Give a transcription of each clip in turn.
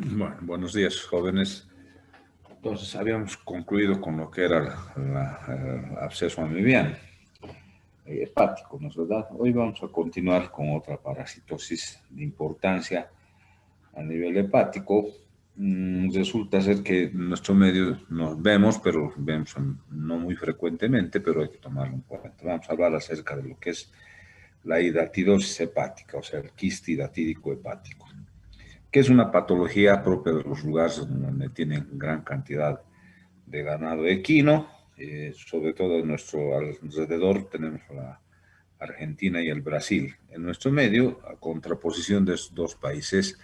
Bueno, buenos días, jóvenes. Entonces, habíamos concluido con lo que era el absceso amibiano hepático, ¿no es verdad? Hoy vamos a continuar con otra parasitosis de importancia a nivel hepático. Resulta ser que en nuestro medio nos vemos, pero vemos no muy frecuentemente, pero hay que tomarlo en cuenta. Vamos a hablar acerca de lo que es la hidatidosis hepática, o sea, el quiste hidatídico hepático, que es una patología propia de los lugares donde tienen gran cantidad de ganado equino. Sobre todo en nuestro alrededor tenemos la Argentina y el Brasil. En nuestro medio, a contraposición de estos dos países,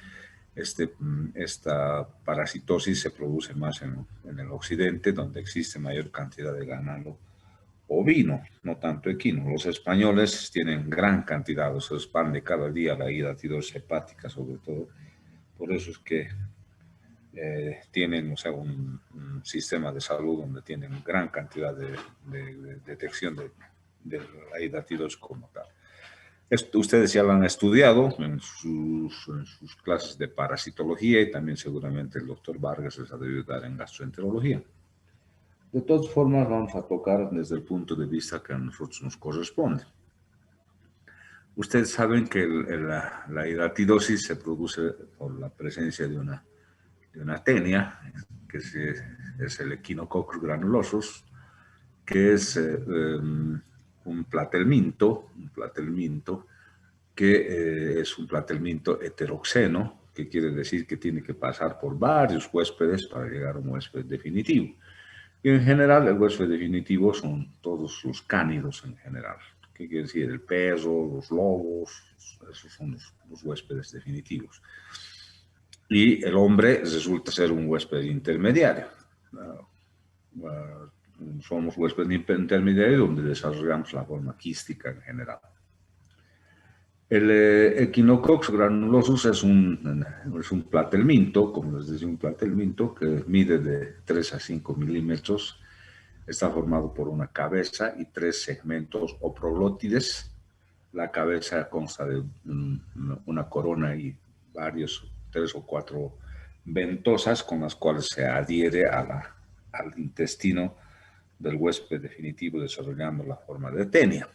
esta parasitosis se produce más en el occidente, donde existe mayor cantidad de ganado ovino, no tanto equino. Los españoles tienen gran cantidad, o se expande cada día la hidatidosis hepática, sobre todo. Por eso es que tienen, o sea, un sistema de salud donde tienen gran cantidad de detección de la hidatidosis como tal. Ustedes ya lo han estudiado en sus clases de parasitología y también seguramente el doctor Vargas les ha debido dar en gastroenterología. De todas formas, vamos a tocar desde el punto de vista que a nosotros nos corresponde. Ustedes saben que la hidatidosis se produce por la presencia de una tenia, que es el Echinococcus granulosus, que es un platelminto que es un platelminto heteroxeno, que quiere decir que tiene que pasar por varios huéspedes para llegar a un huésped definitivo. Y en general, el huésped definitivo son todos los cánidos en general. ¿Qué quiere decir? El perro, los lobos, esos son los huéspedes definitivos. Y el hombre resulta ser un huésped intermediario. Somos huéspedes intermediarios donde desarrollamos la forma quística en general. El Echinococcus granulosus es un platelminto, como les decía, un platelminto que mide de 3 a 5 milímetros. Está formado por una cabeza y tres segmentos oproglótides. La cabeza consta de una corona y varios, 3 o 4 ventosas con las cuales se adhiere al intestino del huésped definitivo, desarrollando la forma de tenia.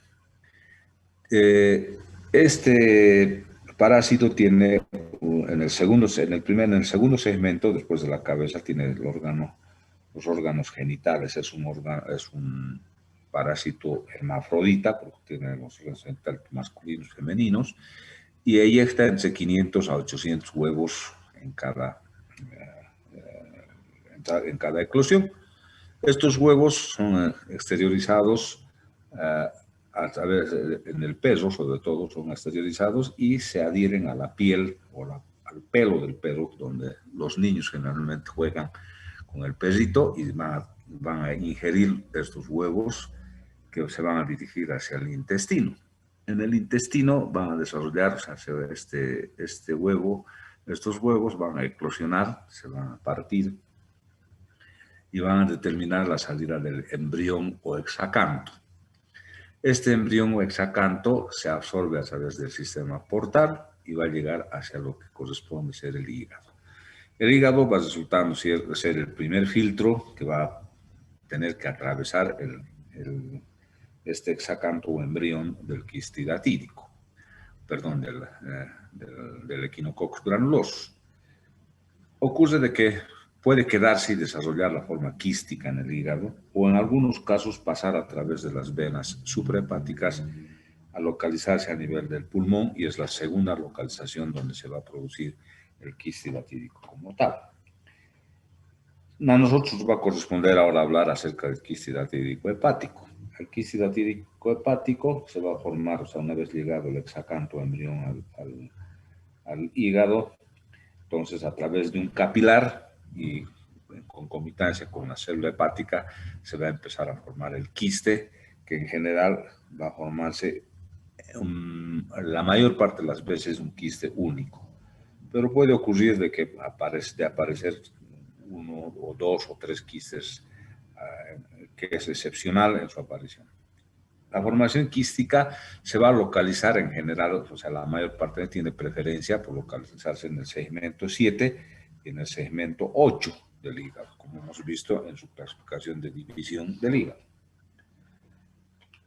Este parásito tiene en el segundo segmento, después de la cabeza, tiene los órganos genitales. Es un parásito hermafrodita, porque tiene los órganos genitales masculinos y femeninos, y eyecta entre 500 a 800 huevos en cada eclosión. Estos huevos son exteriorizados a través, en el perro, sobre todo, son exteriorizados y se adhieren a la piel o al pelo del perro, donde los niños generalmente juegan con el perrito y van a ingerir estos huevos que se van a dirigir hacia el intestino. En el intestino van a desarrollar, o sea, estos huevos van a eclosionar, se van a partir y van a determinar la salida del embrión o hexacanto. Este embrión o hexacanto se absorbe a través del sistema portal y va a llegar hacia lo que corresponde ser el hígado. El hígado va resultando ser el primer filtro que va a tener que atravesar este hexacanto o embrión del quiste hidatídico, perdón, del Echinococcus granulosus. Ocurre de que puede quedarse y desarrollar la forma quística en el hígado o en algunos casos pasar a través de las venas suprahepáticas a localizarse a nivel del pulmón, y es la segunda localización donde se va a producir el quiste hidatídico como tal. A nosotros nos va a corresponder ahora hablar acerca del quiste hidatídico hepático. El quiste hidatídico hepático se va a formar, o sea, una vez llegado el hexacanto embrión al hígado, entonces a través de un capilar y en concomitancia con la célula hepática se va a empezar a formar el quiste, que en general va a formarse la mayor parte de las veces un quiste único, pero puede ocurrir de que aparecer uno o dos o tres quistes, que es excepcional en su aparición. La formación quística se va a localizar en general, o sea, la mayor parte tiene preferencia por localizarse en el segmento 7, en el segmento 8 del hígado, como hemos visto en su clasificación de división del hígado.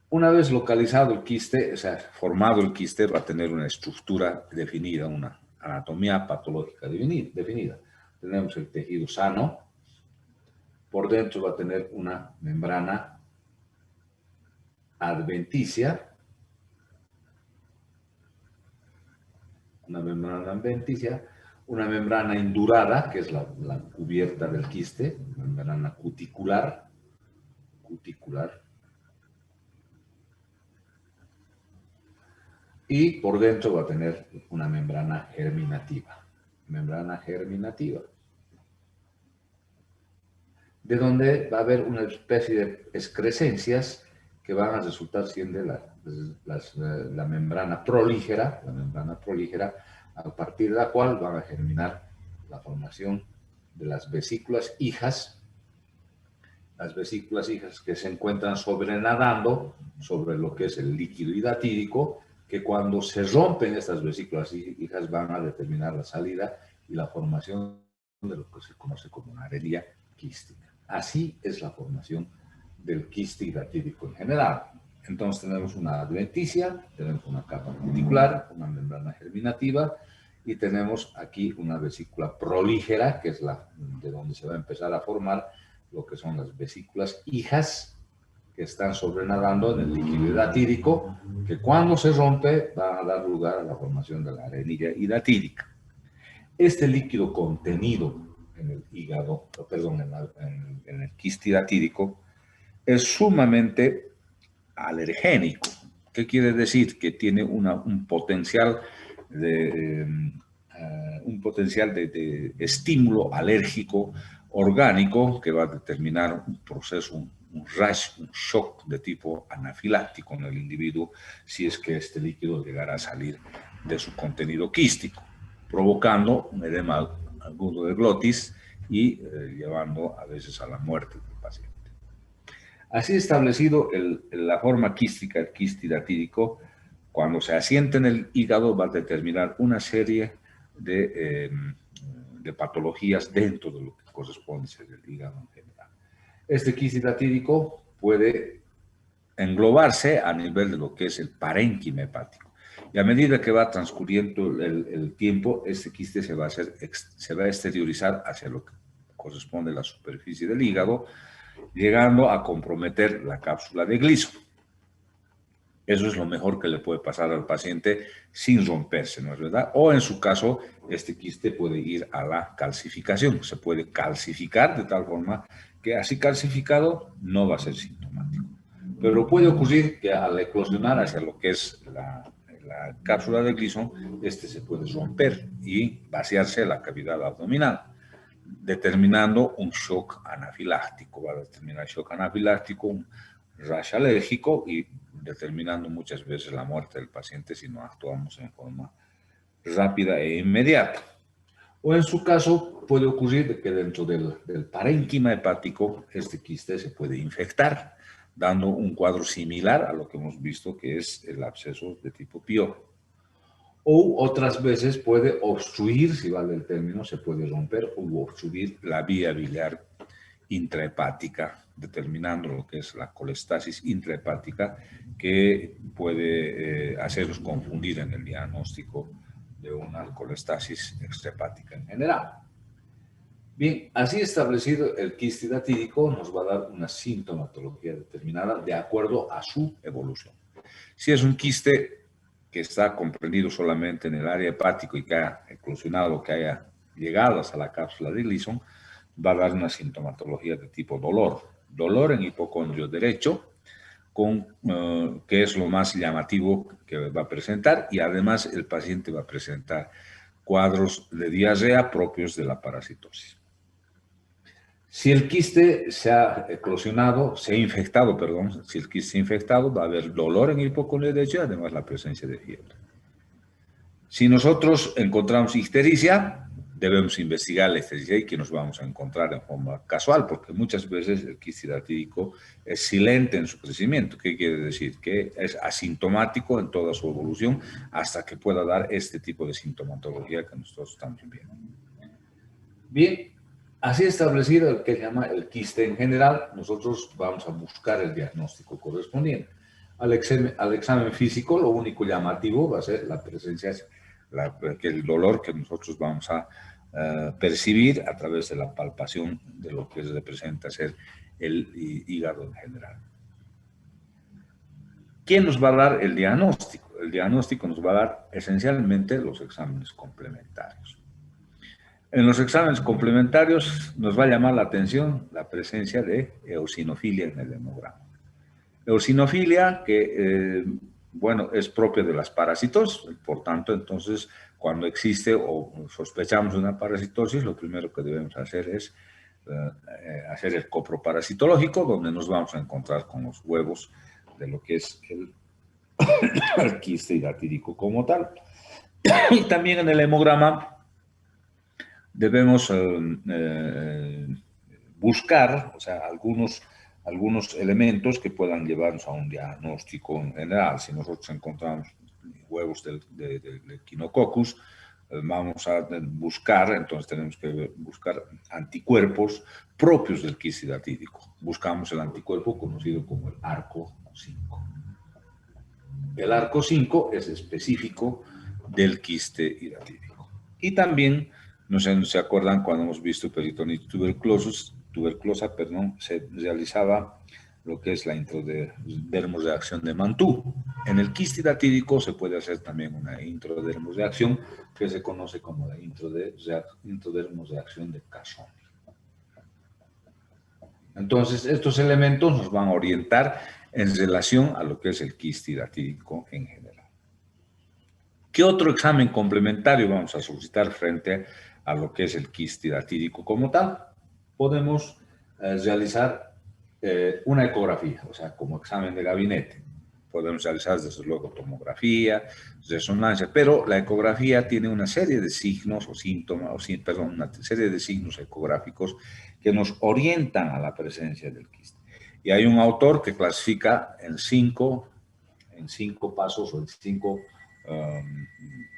Una vez localizado el quiste, o sea, formado el quiste, va a tener una estructura definida, una anatomía patológica definida. Tenemos el tejido sano, por dentro va a tener una membrana adventicia, una membrana indurada, que es la cubierta del quiste, membrana cuticular, y por dentro va a tener una membrana germinativa, de donde va a haber una especie de excrescencias que van a resultar siendo la membrana prolígera, a partir de la cual van a germinar la formación de las vesículas hijas, que se encuentran sobrenadando sobre lo que es el líquido hidatídico, que cuando se rompen estas vesículas hijas van a determinar la salida y la formación de lo que se conoce como una arenilla quística. Así es la formación del quiste hidatídico en general. Entonces tenemos una adventicia, tenemos una capa cuticular, una membrana germinativa y tenemos aquí una vesícula prolígera, que es de donde se va a empezar a formar lo que son las vesículas hijas que están sobrenadando en el líquido hidatídico, que cuando se rompe va a dar lugar a la formación de la arenilla hidatídica. Este líquido contenido en el hígado, en el quiste hidatídico, es sumamente alergénico. ¿Qué quiere decir? Que tiene un potencial de estímulo alérgico orgánico que va a determinar un proceso, un rash, un shock de tipo anafiláctico en el individuo si es que este líquido llegara a salir de su contenido quístico, provocando un edema agudo de glotis y llevando a veces a la muerte del paciente. Así establecido la forma quística, el quiste hidatídico, cuando se asienta en el hígado va a determinar una serie de patologías dentro de lo que corresponde ser el hígado en general. Este quiste hidatídico puede englobarse a nivel de lo que es el parénquima hepático. Y a medida que va transcurriendo el tiempo, este quiste se va a exteriorizar hacia lo que corresponde a la superficie del hígado, llegando a comprometer la cápsula de Gleason. Eso es lo mejor que le puede pasar al paciente sin romperse, ¿no es verdad? O en su caso, este quiste puede ir a la calcificación. Se puede calcificar de tal forma que así calcificado no va a ser sintomático. Pero puede ocurrir que al eclosionar hacia lo que es la cápsula de Gleason, este se puede romper y vaciarse la cavidad abdominal, determinando un shock anafiláctico. Va a determinar shock anafiláctico, un rash alérgico y determinando muchas veces la muerte del paciente si no actuamos en forma rápida e inmediata. O en su caso puede ocurrir que dentro del parénquima hepático este quiste se puede infectar, dando un cuadro similar a lo que hemos visto que es el absceso de tipo Pio. O otras veces puede obstruir, si vale el término, se puede romper o obstruir la vía biliar intrahepática, determinando lo que es la colestasis intrahepática, que puede hacernos confundir en el diagnóstico de una colestasis extrahepática en general. Bien, así establecido el quiste hidatídico nos va a dar una sintomatología determinada de acuerdo a su evolución. Si es un quiste que está comprendido solamente en el área hepático y que ha eclosionado, que haya llegado hasta la cápsula de Gleason, va a dar una sintomatología de tipo dolor en hipocondrio derecho, que es lo más llamativo que va a presentar, y además el paciente va a presentar cuadros de diarrea propios de la parasitosis. Si el quiste se ha eclosionado, si el quiste se ha infectado, va a haber dolor en el hipocondrio derecho y además la presencia de fiebre. Si nosotros encontramos ictericia, debemos investigar la ictericia y que nos vamos a encontrar en forma casual, porque muchas veces el quiste hidatídico es silente en su crecimiento. ¿Qué quiere decir? Que es asintomático en toda su evolución hasta que pueda dar este tipo de sintomatología que nosotros estamos viendo. Bien, así establecido el que se llama el quiste en general, nosotros vamos a buscar el diagnóstico correspondiente. Al examen físico, lo único llamativo va a ser la presencia, el dolor que nosotros vamos a percibir a través de la palpación de lo que representa ser el hígado en general. ¿Quién nos va a dar el diagnóstico? El diagnóstico nos va a dar esencialmente los exámenes complementarios. En los exámenes complementarios nos va a llamar la atención la presencia de eosinofilia en el hemograma. Eosinofilia que, bueno, es propia de las parasitosis, por tanto, entonces, cuando existe o sospechamos una parasitosis, lo primero que debemos hacer es hacer el coproparasitológico, donde nos vamos a encontrar con los huevos de lo que es el quiste hidatídico como tal. Y también en el hemograma debemos buscar, o sea, algunos elementos que puedan llevarnos a un diagnóstico en general. Si nosotros encontramos huevos del Echinococcus, vamos a buscar, entonces tenemos que buscar anticuerpos propios del quiste hidatídico. Buscamos el anticuerpo conocido como el ARCO5. El ARCO5 es específico del quiste hidatídico. Y también, no sé si se acuerdan, cuando hemos visto peritonitis tuberculosa, se realizaba lo que es la intradermosreacción de Mantoux. En el quiste hidatídico se puede hacer también una intradermosreacción que se conoce como la intradermosreacción de Cassoni. Entonces, estos elementos nos van a orientar en relación a lo que es el quiste hidatídico en general. ¿Qué otro examen complementario vamos a solicitar frente a lo que es el quiste hidatídico como tal? Podemos realizar una ecografía, o sea, como examen de gabinete. Podemos realizar, desde luego, tomografía, resonancia, pero la ecografía tiene una serie de signos o síntomas, una serie de signos ecográficos que nos orientan a la presencia del quiste. Y hay un autor que clasifica en cinco pasos o en 5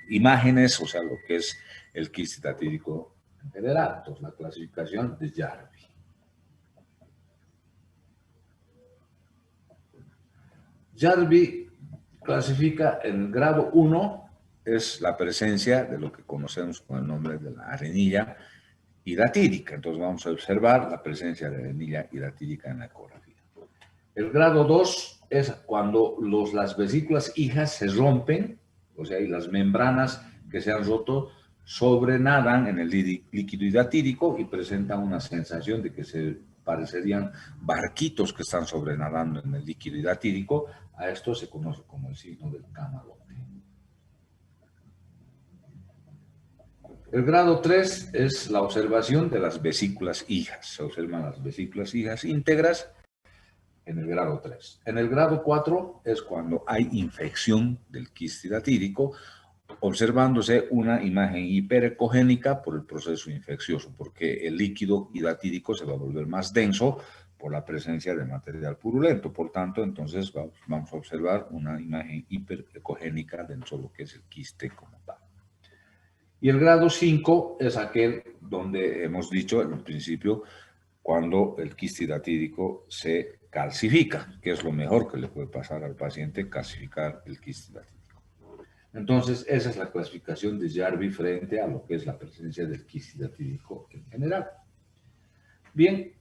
imágenes, o sea, lo que es el quiste hidatídico en general. Entonces, la clasificación de Jarvie. Jarvie clasifica en el grado 1, es la presencia de lo que conocemos con el nombre de la arenilla hidatídica. Entonces vamos a observar la presencia de arenilla hidatídica en la ecografía. El grado 2 es cuando las vesículas hijas se rompen, o sea, y las membranas que se han roto sobrenadan en el líquido hidatídico y presentan una sensación de que se parecerían barquitos que están sobrenadando en el líquido hidatídico. A esto se conoce como el signo del camalote. El grado 3 es la observación de las vesículas hijas. Se observan las vesículas hijas íntegras en el grado 3. En el grado 4 es cuando hay infección del quiste hidatídico, observándose una imagen hiperecogénica por el proceso infeccioso, porque el líquido hidatídico se va a volver más denso por la presencia de material purulento. Por tanto, entonces vamos a observar una imagen hiperecogénica dentro de lo que es el quiste como tal. Y el grado 5 es aquel donde hemos dicho en un principio, cuando el quiste hidatídico se calcifica, que es lo mejor que le puede pasar al paciente, calcificar el quiste hidatídico. Entonces, esa es la clasificación de Jarvie frente a lo que es la presencia del quiste hidatídico en general. Bien,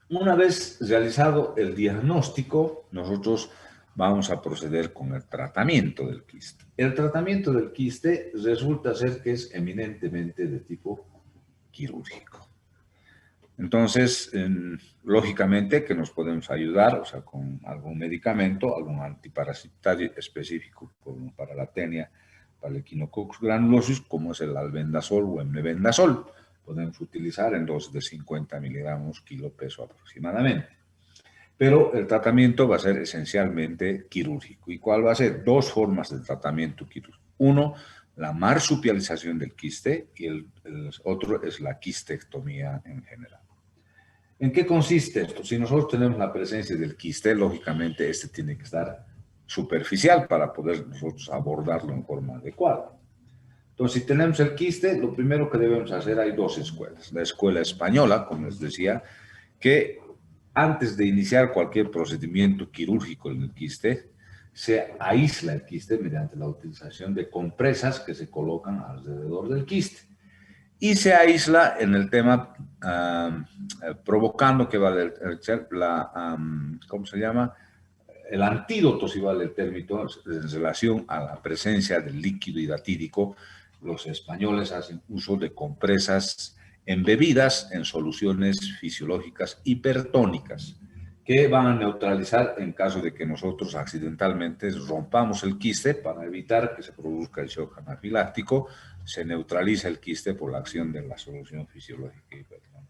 una vez realizado el diagnóstico, nosotros vamos a proceder con el tratamiento del quiste. El tratamiento del quiste resulta ser que es eminentemente de tipo quirúrgico. Entonces, lógicamente que nos podemos ayudar, o sea, con algún medicamento, algún antiparasitario específico para la tenia, para el Echinococcus granulosus, como es el albendazol o el mebendazol. Podemos utilizar en dosis de 50 miligramos kilo peso aproximadamente. Pero el tratamiento va a ser esencialmente quirúrgico. ¿Y cuál va a ser? Dos formas de tratamiento quirúrgico. Uno, la marsupialización del quiste y el otro es la quistectomía en general. ¿En qué consiste esto? Si nosotros tenemos la presencia del quiste, lógicamente este tiene que estar superficial para poder nosotros abordarlo en forma adecuada. Entonces, si tenemos el quiste, lo primero que debemos hacer, hay dos escuelas. La escuela española, como les decía, que antes de iniciar cualquier procedimiento quirúrgico en el quiste, se aísla el quiste mediante la utilización de compresas que se colocan alrededor del quiste. Y se aísla en el tema provocando que vale ¿cómo se llama? El antídoto, si vale el término, en relación a la presencia del líquido hidratídico. Los españoles hacen uso de compresas embebidas en soluciones fisiológicas hipertónicas que van a neutralizar en caso de que nosotros accidentalmente rompamos el quiste. Para evitar que se produzca el shock anafiláctico, se neutraliza el quiste por la acción de la solución fisiológica hipertónica.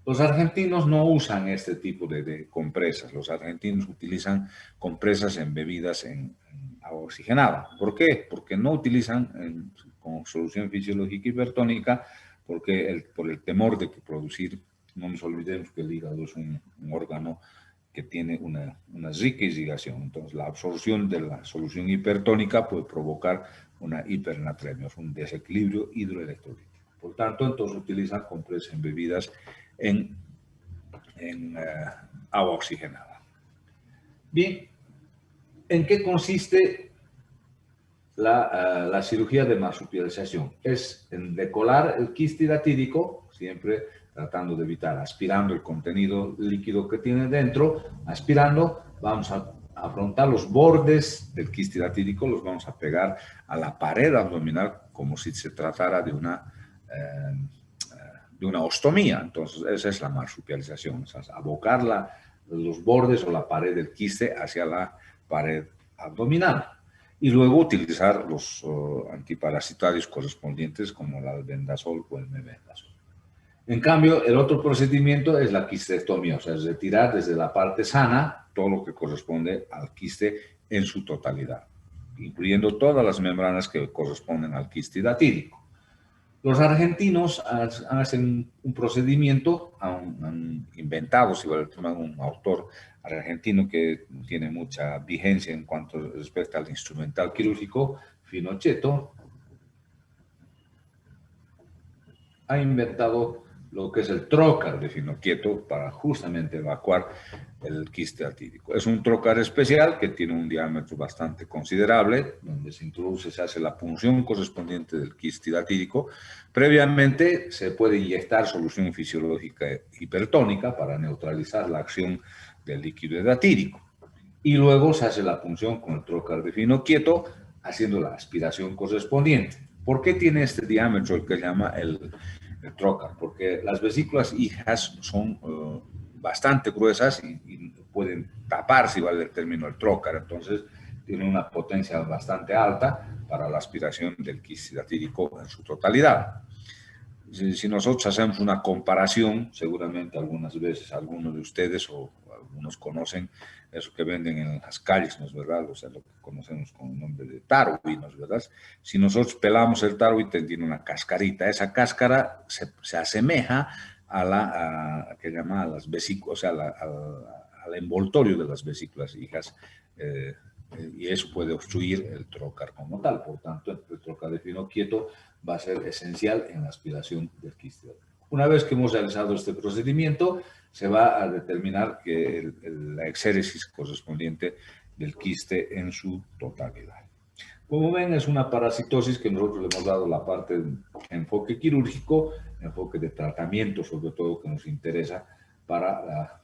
Los argentinos no usan este tipo de compresas. Los argentinos utilizan compresas embebidas en agua oxigenada. ¿Por qué? Porque no utilizan con solución fisiológica hipertónica, porque por el temor de que producir, no nos olvidemos que el hígado es un órgano que tiene una rica irrigación. Entonces, la absorción de la solución hipertónica puede provocar una hipernatremia, un desequilibrio hidroelectrolítico. Por tanto, entonces utilizan compresas embebidas en agua oxigenada. Bien, ¿en qué consiste la cirugía de marsupialización? Es en decolar el quiste hidratídico, siempre tratando de evitar, aspirando el contenido líquido que tiene dentro, aspirando, vamos a afrontar los bordes del quiste hidratídico, los vamos a pegar a la pared abdominal como si se tratara de una ostomía. Entonces, esa es la marsupialización, o sea, abocar los bordes o la pared del quiste hacia la pared abdominal. Y luego utilizar los antiparasitarios correspondientes como el albendazol o el mebendazol. En cambio, el otro procedimiento es la quistectomía, o sea, es retirar desde la parte sana todo lo que corresponde al quiste en su totalidad, incluyendo todas las membranas que corresponden al quiste hidratídico. Los argentinos hacen un procedimiento, han inventado, si vale un autor argentino que tiene mucha vigencia en cuanto respecta al instrumental quirúrgico, Finochetto, ha inventado lo que es el trocar de Finocchietto para justamente evacuar el quiste hidratídico. Es un trocar especial que tiene un diámetro bastante considerable, donde se introduce, se hace la punción correspondiente del quiste hidratídico. Previamente se puede inyectar solución fisiológica hipertónica para neutralizar la acción del líquido hidratídico. Y luego se hace la punción con el trocar de Finocchietto, haciendo la aspiración correspondiente. ¿Por qué tiene este diámetro, el que se llama el trocar? Porque las vesículas hijas son bastante gruesas y pueden tapar, si vale el término, el trocar. Entonces, tiene una potencia bastante alta para la aspiración del quiste hidratídico en su totalidad. Si nosotros hacemos una comparación, seguramente algunas veces algunos de ustedes o algunos conocen eso que venden en las calles, ¿no es verdad? O sea, lo que conocemos con el nombre de tarwi, ¿no es verdad? Si nosotros pelamos el tarwi, tiene una cascarita. Esa cáscara se asemeja que llama a las vesículas, o sea, al envoltorio de las vesículas hijas, y eso puede obstruir el trocar como tal. Por tanto, el trocar de Finocchietto va a ser esencial en la aspiración del quiste. Una vez que hemos realizado este procedimiento, se va a determinar que la exéresis correspondiente del quiste en su totalidad. Como ven, es una parasitosis que nosotros le hemos dado la parte de enfoque quirúrgico, enfoque de tratamiento, sobre todo que nos interesa para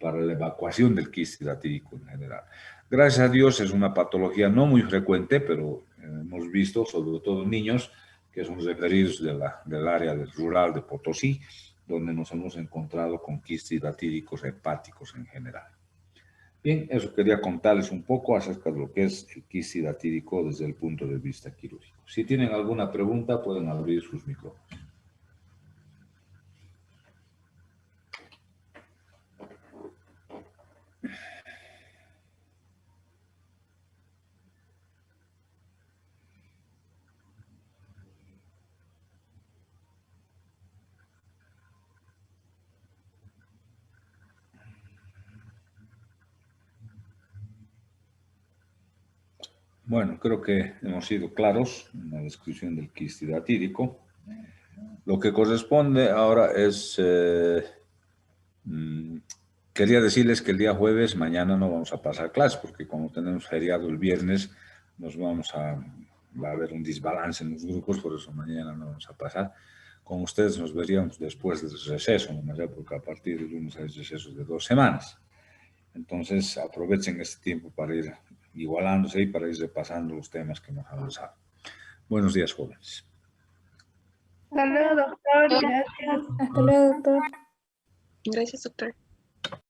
la evacuación del quiste hidratídico en general. Gracias a Dios es una patología no muy frecuente, pero hemos visto, sobre todo en niños, que son referidos del área rural de Potosí, donde nos hemos encontrado con quistes hidratídicos hepáticos en general. Bien, eso quería contarles un poco acerca de lo que es el quiste hidratídico desde el punto de vista quirúrgico. Si tienen alguna pregunta, pueden abrir sus micrófonos. Bueno, creo que hemos sido claros en la descripción del quiste hidratídico. Lo que corresponde ahora es... quería decirles que el día jueves, mañana no vamos a pasar clases, porque como tenemos feriado el viernes, va a haber un desbalance en los grupos, por eso mañana no vamos a pasar. Con ustedes nos veríamos después del receso, porque a partir del lunes hay recesos de 2 semanas. Entonces aprovechen este tiempo para ir igualándose y para ir repasando los temas que hemos avanzado. Buenos días, jóvenes. Hasta luego, doctor. Gracias. Hasta luego, doctor. Gracias, doctor.